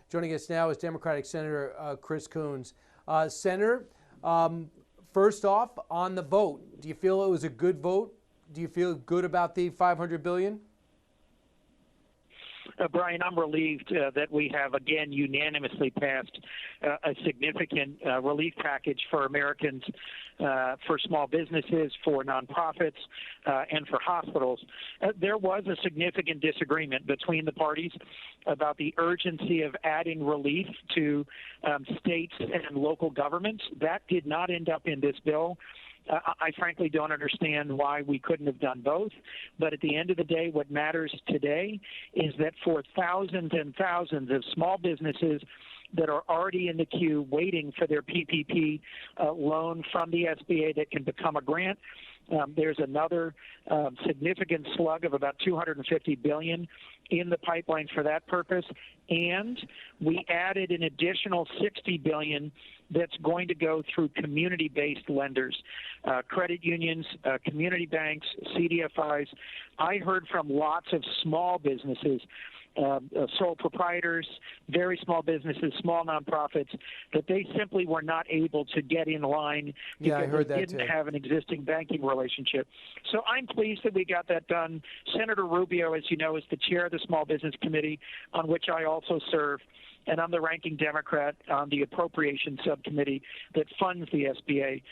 Joining us now is Democratic Senator Chris Coons. Senator, first off, on the vote, do you feel it was a good vote? Do you feel good about the $500 billion? Brian, I'm relieved that we have again unanimously passed a significant relief package for Americans, for small businesses, for nonprofits, and for hospitals. There was a significant disagreement between the parties about the urgency of adding relief to states and local governments. That did not end up in this bill. I frankly don't understand why we couldn't have done both. But at the end of the day, what matters today is that for thousands and thousands of small businesses that are already in the queue waiting for their PPP loan from the SBA that can become a grant, there's another significant slug of about $250 billion in the pipeline for that purpose, and we added an additional $60 billion that's going to go through community-based lenders, credit unions, community banks, CDFIs. I heard from lots of small businesses, sole proprietors, very small businesses, small nonprofits, that they simply were not able to get in line because they didn't have an existing banking relationship. So I'm pleased that we got that done. Senator Rubio, as you know, is the chair of the Small Business Committee, on which I also serve, and I'm the ranking Democrat on the Appropriations Subcommittee that funds the SBA.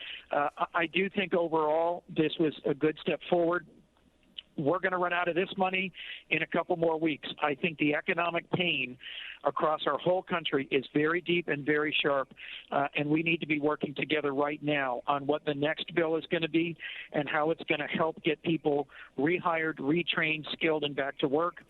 I do think overall this was a good step forward. We're going to run out of this money in a couple more weeks. I think the economic pain across our whole country is very deep and very sharp, and we need to be working together right now on what the next bill is going to be and how it's going to help get people rehired, retrained, skilled, and back to work.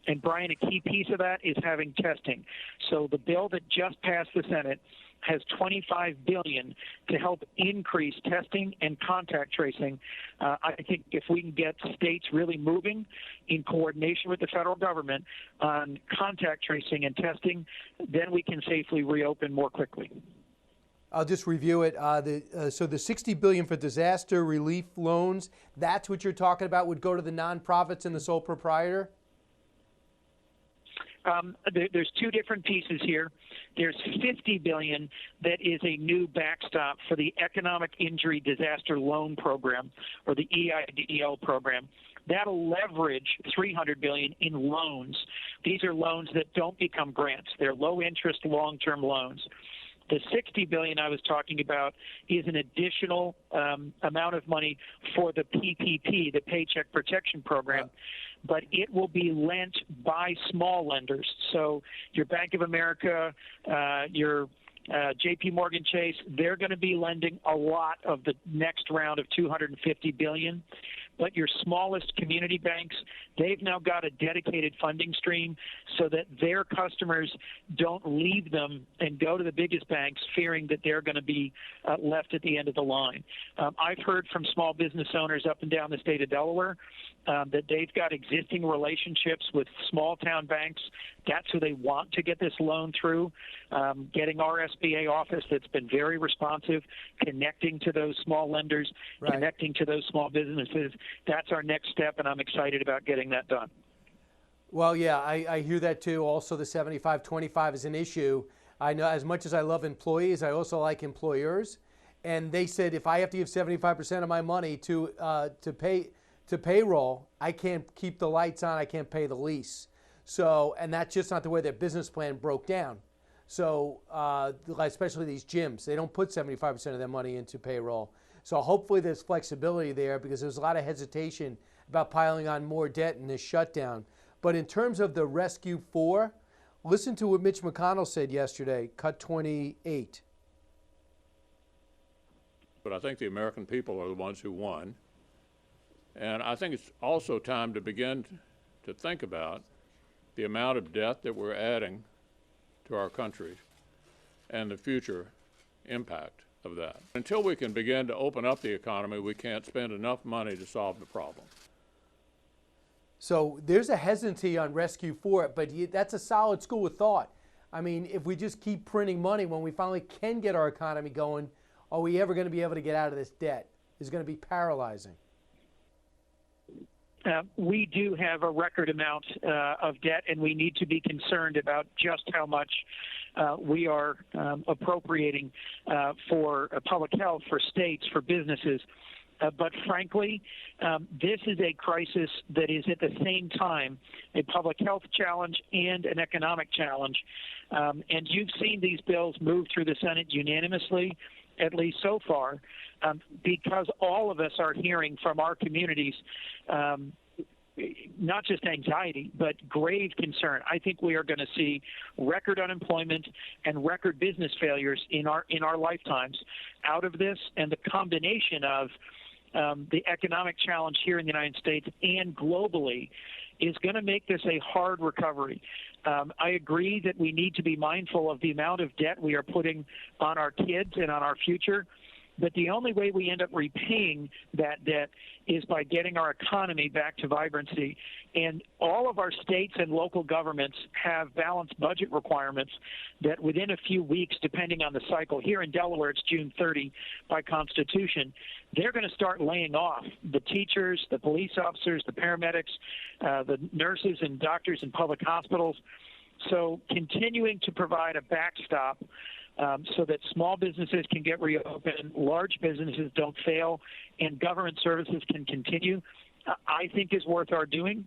And, Brian, a key piece of that is having testing. So the bill that just passed the Senate has $25 billion to help increase testing and contact tracing. I think if we can get states really moving in coordination with the federal government on contact tracing and testing, then we can safely reopen more quickly. I'll just review it. So the $60 billion for disaster relief loans, that's what you're talking about, would go to the nonprofits and the sole proprietor? There's two different pieces here. There's $50 billion that is a new backstop for the Economic Injury Disaster Loan Program, or the EIDL program. That'll leverage $300 billion in loans. These are loans that don't become grants. They're low-interest, long-term loans. The $60 billion I was talking about is an additional amount of money for the PPP, the Paycheck Protection Program, but it will be lent by small lenders. So your Bank of America, your JP Morgan Chase, they're going to be lending a lot of the next round of $250 billion. But your smallest community banks, they've now got a dedicated funding stream so that their customers don't leave them and go to the biggest banks fearing that they're going to be left at the end of the line. I've heard from small business owners up and down the state of Delaware that they've got existing relationships with small town banks. That's who they want to get this loan through. Getting our SBA office that's been very responsive, connecting to those small lenders, connecting to those small businesses. That's our next step, and I'm excited about getting that done. Well, yeah, I hear that too. Also, the 75-25 is an issue. I know, as much as I love employees, I also like employers. And they said if I have to give 75% of my money to payroll, I can't keep the lights on, I can't pay the lease. So, and that's just not the way their business plan broke down. So, especially these gyms, they don't put 75% of their money into payroll. So hopefully there's flexibility there, because there's a lot of hesitation about piling on more debt in this shutdown. But in terms of the Rescue 4, listen to what Mitch McConnell said yesterday, cut 28. But I think the American people are the ones who won. And I think it's also time to begin to think about the amount of debt that we're adding to our country and the future impact of that. Until we can begin to open up the economy, we can't spend enough money to solve the problem. So there's a hesitancy on Rescue 4, but that's a solid school of thought. I mean, if we just keep printing money when we finally can get our economy going, are we ever going to be able to get out of this debt? It's going to be paralyzing. we do have a record amount of debt, and we need to be concerned about just how much we are appropriating for public health, for states, for businesses. But frankly, this is a crisis that is at the same time a public health challenge and an economic challenge. And you've seen these bills move through the Senate unanimously, at least so far, because all of us are hearing from our communities not just anxiety, but grave concern. I think we are going to see record unemployment and record business failures in our lifetimes out of this, and the combination of the economic challenge here in the United States and globally is going to make this a hard recovery. I agree that we need to be mindful of the amount of debt we are putting on our kids and on our future, but the only way we end up repaying that debt is by getting our economy back to vibrancy. And all of our states and local governments have balanced budget requirements that within a few weeks, depending on the cycle, here in Delaware it's June 30 by Constitution, they're going to start laying off the teachers, the police officers, the paramedics, the nurses and doctors in public hospitals. So continuing to provide a backstop so that small businesses can get reopened, large businesses don't fail, and government services can continue, I think is worth our doing.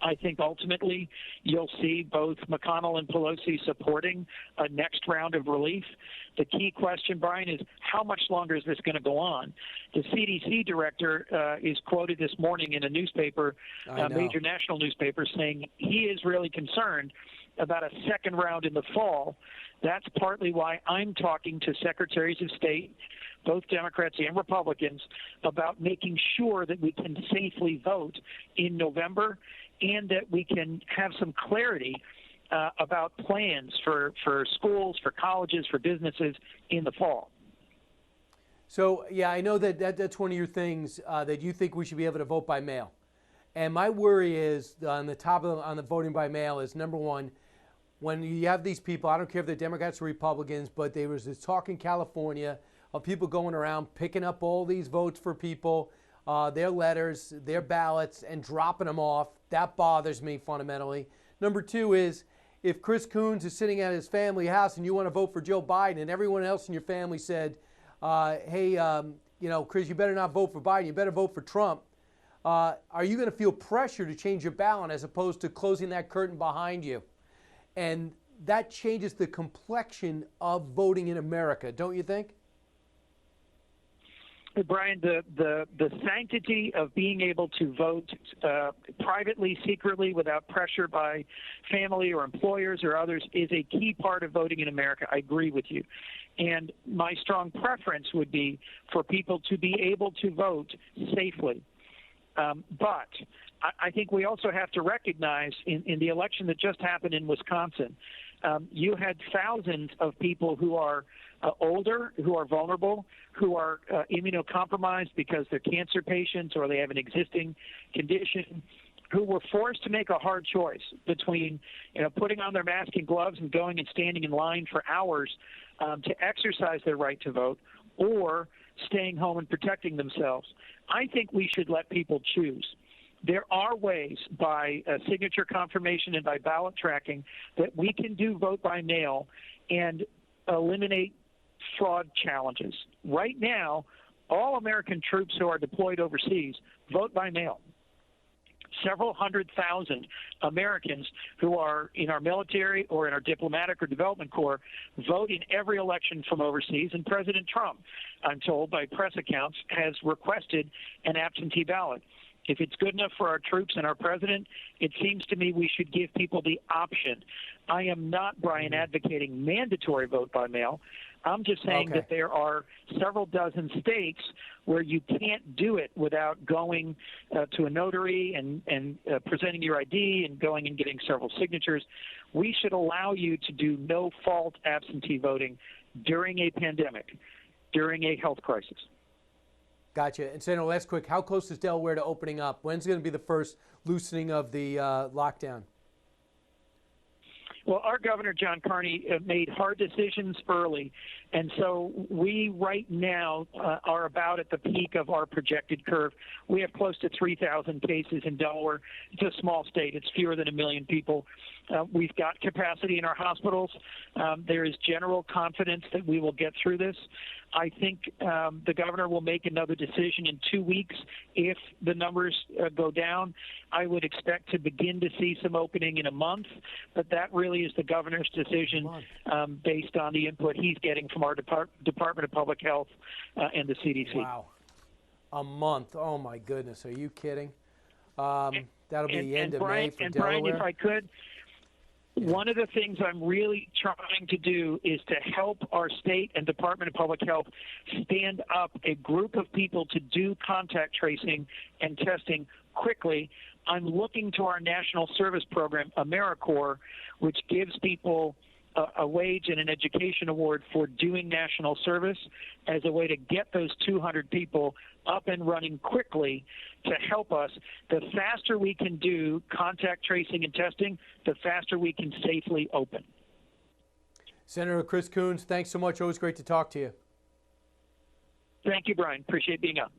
I think ultimately you'll see both McConnell and Pelosi supporting a next round of relief. The key question, Brian, is how much longer is this going to go on? The CDC director is quoted this morning in a newspaper, a major national newspaper, saying he is really concerned about a second round in the fall. That's partly why I'm talking to secretaries of state, both Democrats and Republicans, about making sure that we can safely vote in November and that we can have some clarity about plans for schools, for colleges, for businesses in the fall. So, yeah, I know that's one of your things, that you think we should be able to vote by mail. And my worry is on the voting by mail is, number one, when you have these people, I don't care if they're Democrats or Republicans, but there was this talk in California of people going around picking up all these votes for people, their letters, their ballots, and dropping them off. That bothers me fundamentally. Number two is, if Chris Coons is sitting at his family house and you want to vote for Joe Biden and everyone else in your family said, hey, Chris, you better not vote for Biden, you better vote for Trump, are you going to feel pressure to change your ballot as opposed to closing that curtain behind you? And that changes the complexion of voting in America, don't you think? Brian, the sanctity of being able to vote privately, secretly, without pressure by family or employers or others is a key part of voting in America. I agree with you. And my strong preference would be for people to be able to vote safely. But I think we also have to recognize in the election that just happened in Wisconsin, you had thousands of people who are older, who are vulnerable, who are immunocompromised because they're cancer patients or they have an existing condition, who were forced to make a hard choice between putting on their mask and gloves and going and standing in line for hours to exercise their right to vote, or staying home and protecting themselves. I think we should let people choose. There are ways by signature confirmation and by ballot tracking that we can do vote by mail and eliminate fraud challenges. Right now, all American troops who are deployed overseas vote by mail. Several 100,000 Americans who are in our military or in our diplomatic or development corps vote in every election from overseas, and President Trump, I'm told by press accounts, has requested an absentee ballot. If it's good enough for our troops and our president, it seems to me we should give people the option. I am not, Brian, advocating mandatory vote by mail. I'm just saying that there are several dozen states where you can't do it without going to a notary and presenting your ID and going and getting several signatures. We should allow you to do no-fault absentee voting during a pandemic, during a health crisis. Gotcha. And Senator, last quick, how close is Delaware to opening up? When's going to be the first loosening of the lockdown? Well, our governor, John Carney, made hard decisions early, and so we right now are about at the peak of our projected curve. We have close to 3,000 cases in Delaware. It's a small state. It's fewer than 1 million people. We've got capacity in our hospitals. There is general confidence that we will get through this. I think the governor will make another decision in 2 weeks if the numbers go down. I would expect to begin to see some opening in a month, but that really is the governor's decision based on the input he's getting from our Department of Public Health and the CDC. Wow. A month. Oh, my goodness. Are you kidding? That'll be the end of May for Delaware. Brian, if I could, one of the things I'm really trying to do is to help our state and Department of Public Health stand up a group of people to do contact tracing and testing quickly. I'm looking to our national service program, AmeriCorps, which gives people a wage and an education award for doing national service as a way to get those 200 people up and running quickly to help us. The faster we can do contact tracing and testing, the faster we can safely open. Senator Chris Coons, thanks so much. Always great to talk to you. Thank you, Brian. Appreciate being on.